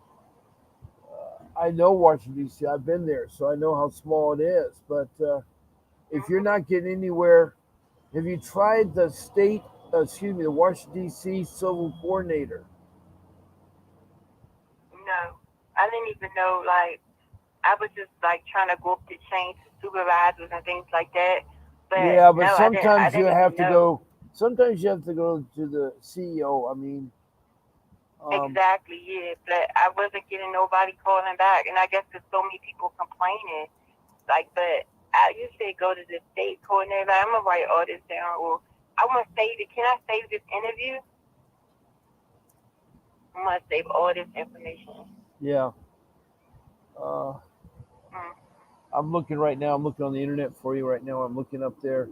I know Washington D.C. I've been there, so I know how small it is. But if you're not getting anywhere, have you tried the the Washington D.C. civil coordinator? No, I didn't even know. Like, I was just like trying to go up the chain to supervisors and things like that. But Yeah, but no, I didn't. I sometimes you didn't even have to know go. Sometimes you have to go to the CEO. I mean, um, exactly. Yeah, but I wasn't getting nobody calling back, and I guess there's so many people complaining. Like, but you said go to the state coordinator. Like, I'm gonna write all this down, or I want to save it. Can I save this interview? I want to save all this information. yeah. Uh, Mm. I'm looking right now. I'm looking on the internet for you right now. I'm looking up there.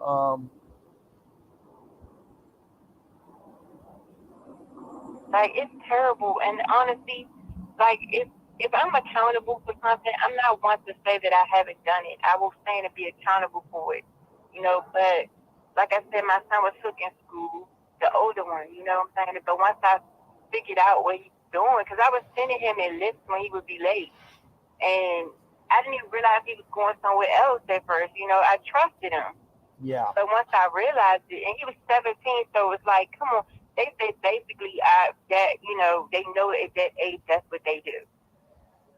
Um, Like it's terrible. And honestly, like if I'm accountable for something, I'm not one to say that I haven't done it. I will stand and be accountable for it. But like I said, my son was took in school, the older one. You know what I'm saying? But once I figured out what he's doing, because I was sending him a list when he would be late, and I didn't even realize he was going somewhere else at first. I trusted him. yeah, But once I realized it, and he was 17, so it's like, come on. They said basically that they know at that age that's what they do.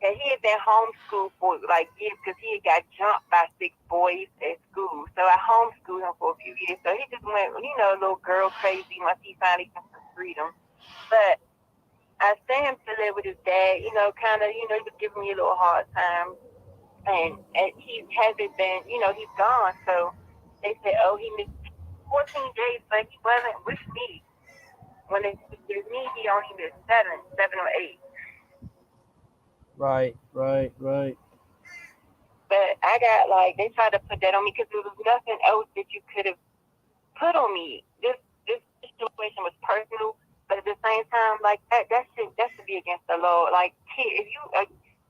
And he had been homeschooled for like years because he had got jumped by 6 boys at school. So I homeschooled him for a few years. So he just went, a little girl crazy once he finally got some freedom. But I sent him to live with his dad. Kind of, he was giving me a little hard time, and he hasn't been, he's gone. So they said, oh, he missed 14 days, but he wasn't with me. When it with me, he only was 7 or 8. Right, right, right. But I got like they tried to put that on me because there was nothing else that you could have put on me. This situation was personal, but at the same time, like that should be against the law. Like, if you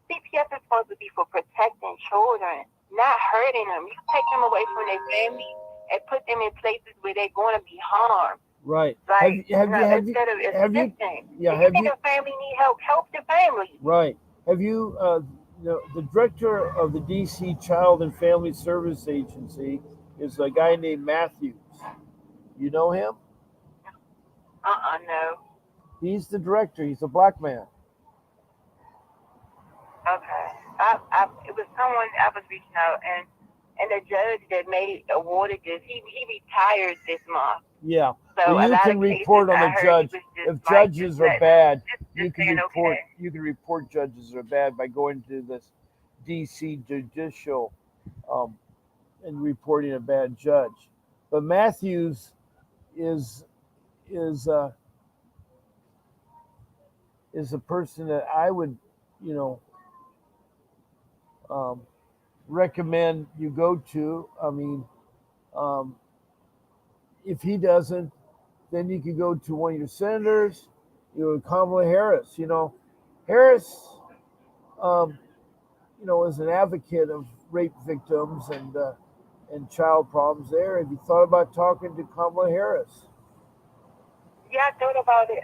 CPS is supposed to be for protecting children, not hurting them. You take them away from their family and put them in places where they're going to be harmed. Right. Like, Have you instead of have you assisting. yeah, If you have think you a family need help, help the family. right. Have you the director of the DC Child and Family Service Agency is a guy named Matthews. You know him? No. He's the director. He's a black man. Okay. It was someone I was reaching out, and the judge that made awarded this, he retired this month. Yeah. So Well, a you lot of can cases report on I the heard he judge. was just If like just judges are letting them bad, just saying okay. you can report judges are bad by going to this DC judicial um, and reporting a bad judge. But Matthews is is uh, is a person that I would, you know, um, recommend you go to. I mean, um, if he doesn't, then you could go to one of your senators. You know, Kamala Harris. You know, Harris, um, you know, is an advocate of rape victims and child problems. There, have you thought about talking to Kamala Harris? Yeah, I thought about it.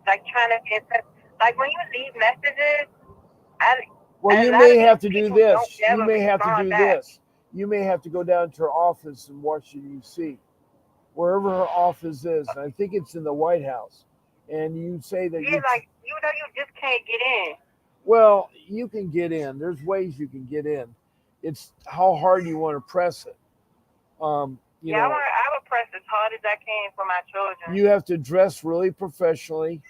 Like trying to get like when you leave messages, I Well, a you lot may of these have to do people don't this. You never may have to respond do back. this. You may have to go down to her office in Washington, D.C., wherever her office is. And I think it's in the White House. And you say that Yeah, like you know, you just can't get in. well, you can get in. There's ways you can get in. It's how hard you want to press it. You Yeah, know, I would press as hard as I can for my children. you have to dress really professionally,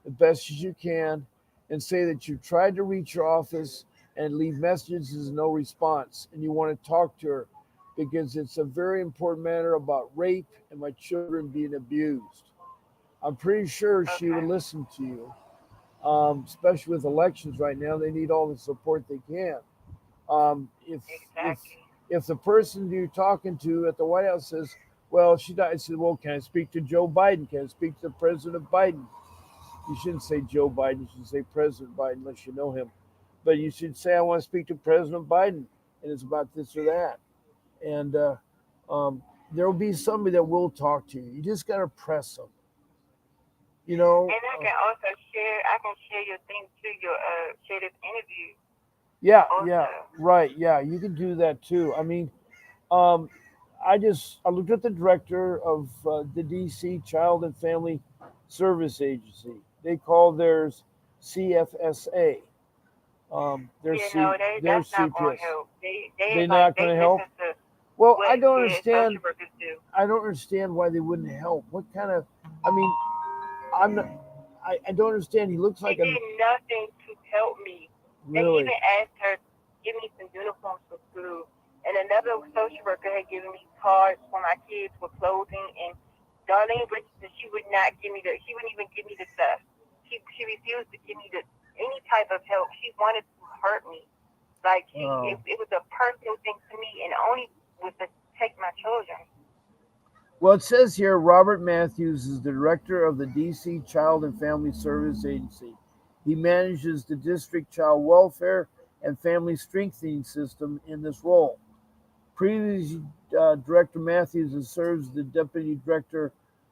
the best as you can, and say that you tried to reach your office and leave messages and no response, and you want to talk to her because it's a very important matter about rape and my children being abused. I'm pretty sure she would Okay. listen to you, especially with elections right now. They need all the support they can. Um, if if Exactly. if the person you're talking to at the White House says, "Well, she died," I said, "Well, can I speak to Joe Biden? Can I speak to President Biden?" You shouldn't say Joe Biden. You should say President Biden unless you know him. But you should say, "I want to speak to President Biden," and it's about this or that. And there will be somebody that will talk to you. You just got to press them. You know, And I can also share. I can share your thing to your share this interview yeah, yeah, also. right, yeah. You can do that too. I mean, um, I looked at the director of the DC Child and Family Service Agency. They call theirs CFSA. Yeah, no, Their that's not gonna CPS. help. They They're like not going they to help. listen to Well, what their social workers do. I don't understand why they wouldn't help. What kind of? I mean, I'm not. I don't understand. He looks She like a did nothing to help me. They really. even asked her to give me some uniforms for school. And another social worker had given me cards for my kids for clothing. And Darlene Richardson, she would not give me the. She wouldn't even give me the stuff. She refused to give me the any type of help. She wanted to hurt me. Like Oh. it was a personal thing to me, and only was to take my children. Well, it says here Robert Matthews is the director of the DC Child and Family Service Agency. He manages the district child welfare and family strengthening system in this role. Previously, Director Matthews has served as the Deputy Director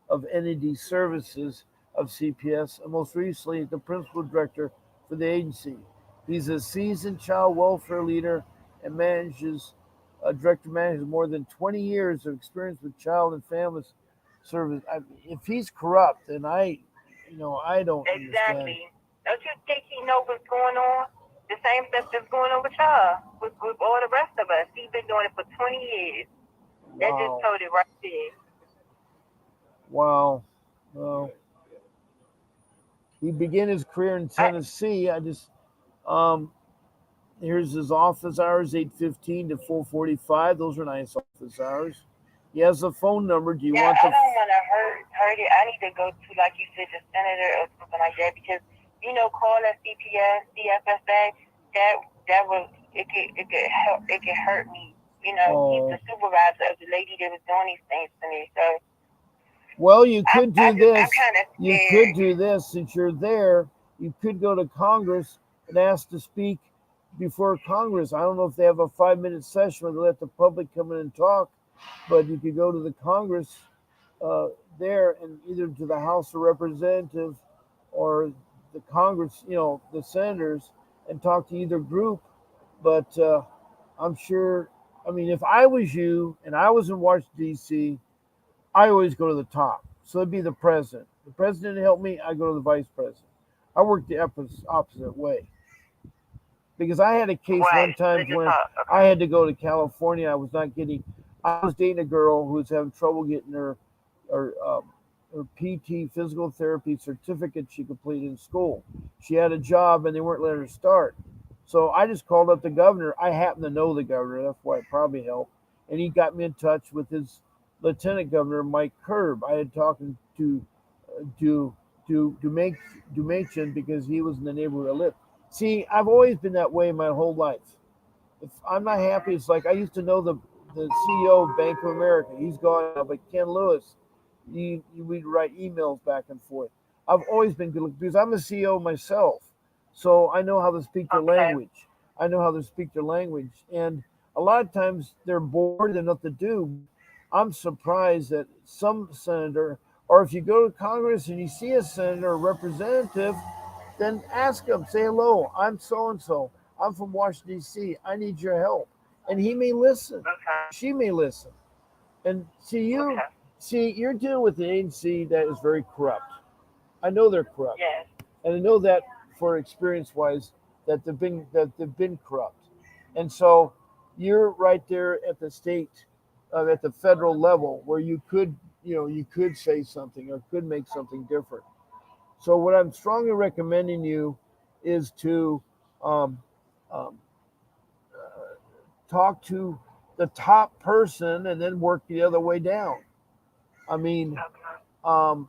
of Entity Services of CPS and most recently the Principal Director for the agency. He's a seasoned child welfare leader and Director manages more than 20 years of experience with child and family service. If he's corrupt, then I don't understand. Exactly. Don't you think he know what's going on? The same stuff that's going on with y'all, with all the rest of us. He's been doing it for 20 years. That just Wow. told it right there. Wow. Well, he began his career in I, Tennessee. Um, Here's his office hours, 8:15 to 4:45. Those are nice office hours. He has a phone number. Do you yeah, want I the? don't want to hurt. heard it. I need to go to, like you said, the senator or something like that because calling CPS, CFSA, that that was it could help it could hurt me. He's the Oh, supervisor of the lady that was doing these things to me. So well, you could do I'm this. kind of You could scared. do this since you're there. You could go to Congress and ask to speak before Congress. I don't know if they have a 5 minute session where they let the public come in and talk, but you could go to the Congress uh, there and either to the House of Representatives or the Congress, the senators, and talk to either group. But I'm sure, I mean, if I was you and I was in Washington, D.C., I always go to the top. So it'd be the president. The president helped me, I go to the vice president. I work the opposite way because I had a case Right, one time split the where talk. I Okay. had to go to California. I was not getting. I was dating a girl who was having trouble getting her, her PT physical therapy certificate she completed in school. She had a job and they weren't letting her start. So I just called up the governor. I happen to know the governor. That's why it probably helped. And he got me in touch with his lieutenant governor, Mike Kerb. I had talking to to make to mention because he was in the neighborhood I lived. See, I've always been that way my whole life. If I'm not happy, it's like I used to know the CEO of Bank of America. He's gone now, but Ken Lewis, we'd write emails back and forth. I've always been good because I'm a CEO myself, so I know how to speak their Okay. language. I know how to speak their language, and a lot of times they're bored and nothing to do. But I'm surprised that some senator, or if you go to Congress and you see a senator or representative, then ask him, say hello. I'm so and so. I'm from Washington D.C. I need your help, and he may listen, Okay. or she may listen. And Okay. you're dealing with an agency that is very corrupt. I know they're corrupt, Yes. and I know that for experience wise that they've been corrupt, and so you're right there at the state, at the federal level where you could say something or could make something different. So what I'm strongly recommending you is to um, um, talk to the top person and then work the other way down. I mean, Okay. um,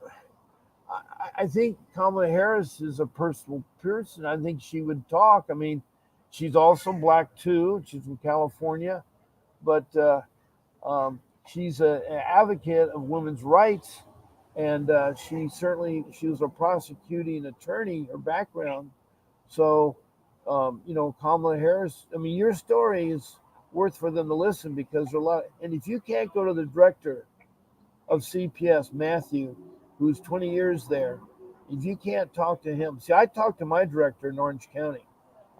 I think Kamala Harris is a personal person. I think she would talk. I mean, she's also black too. She's from California, but she's an advocate of women's rights, and she was a prosecuting attorney. Her background. So, Kamala Harris. I mean, your story is worth for them to listen because there are a lot. And if you can't go to the director of CPS, Matthew, who's 20 years there, if you can't talk to him, see, I talked to my director in Orange County.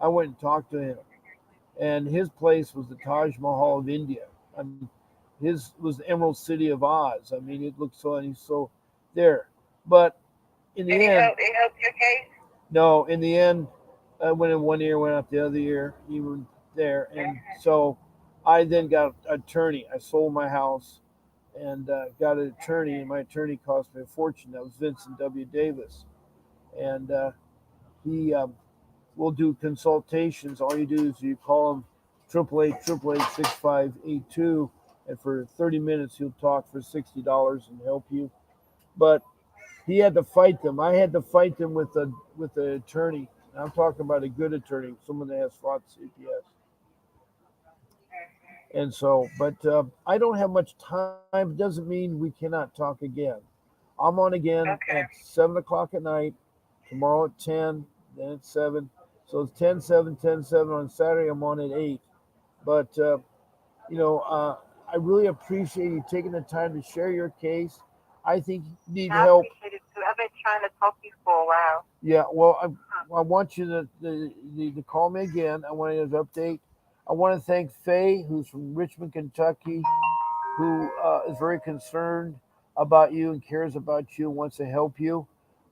I went and talked to him, and his place was the Taj Mahal of India. I mean, his was the Emerald City of Oz. I mean, it looked so, and he's so there. But in And the end, it helped your case? no, in the end, I went in one ear, went out the other ear. He was there, and so I then got an attorney. I sold my house and got an attorney, and my attorney cost me a fortune. That was Vincent W. Davis, and he will do consultations. All you do is you call him 888 and for 30 minutes he'll talk for $60 and help you. But he had to fight them. I had to fight them with an attorney. I'm talking about a good attorney, someone that has fought CPS. And so, but I don't have much time. It doesn't mean we cannot talk again. I'm on again at Okay. 7 o'clock at night. Tomorrow at 10, then at 7. So it's 10, 7, 10, 7 on Saturday. I'm on at 8. But you know, uh, I really appreciate you taking the time to share your case. I think you need I help. appreciate it too. I've been trying to talk to you for a while. Yeah, well, I want you to call me again. I want you to update. I want to thank Faye, who's from Richmond, Kentucky, who is very concerned about you and cares about you and wants to help you.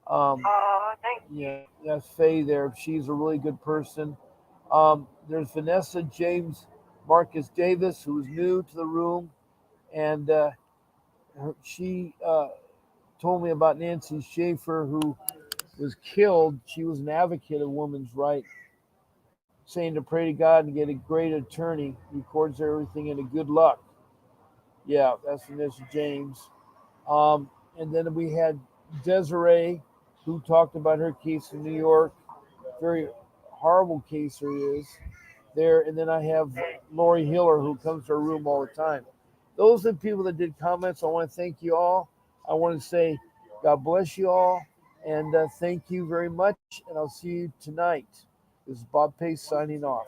Um, Oh, thank you. yeah, that's Faye there. She's a really good person. There's Vanessa James Marcus Davis, who's new to the room, and she told me about Nancy Schaefer, who was killed. She was an advocate of women's rights, saying to pray to God and get a great attorney, records everything, and a good luck. Yeah, that's Vanessa James. Um, And then we had Desiree, who talked about her case in New York. Very horrible case there is there. And then I have Lori Hiller, who comes to our room all the time. Those are the people that did comments. I want to thank you all. I want to say God bless you all. And thank you very much. And I'll see you tonight. This is Bob Pace signing off.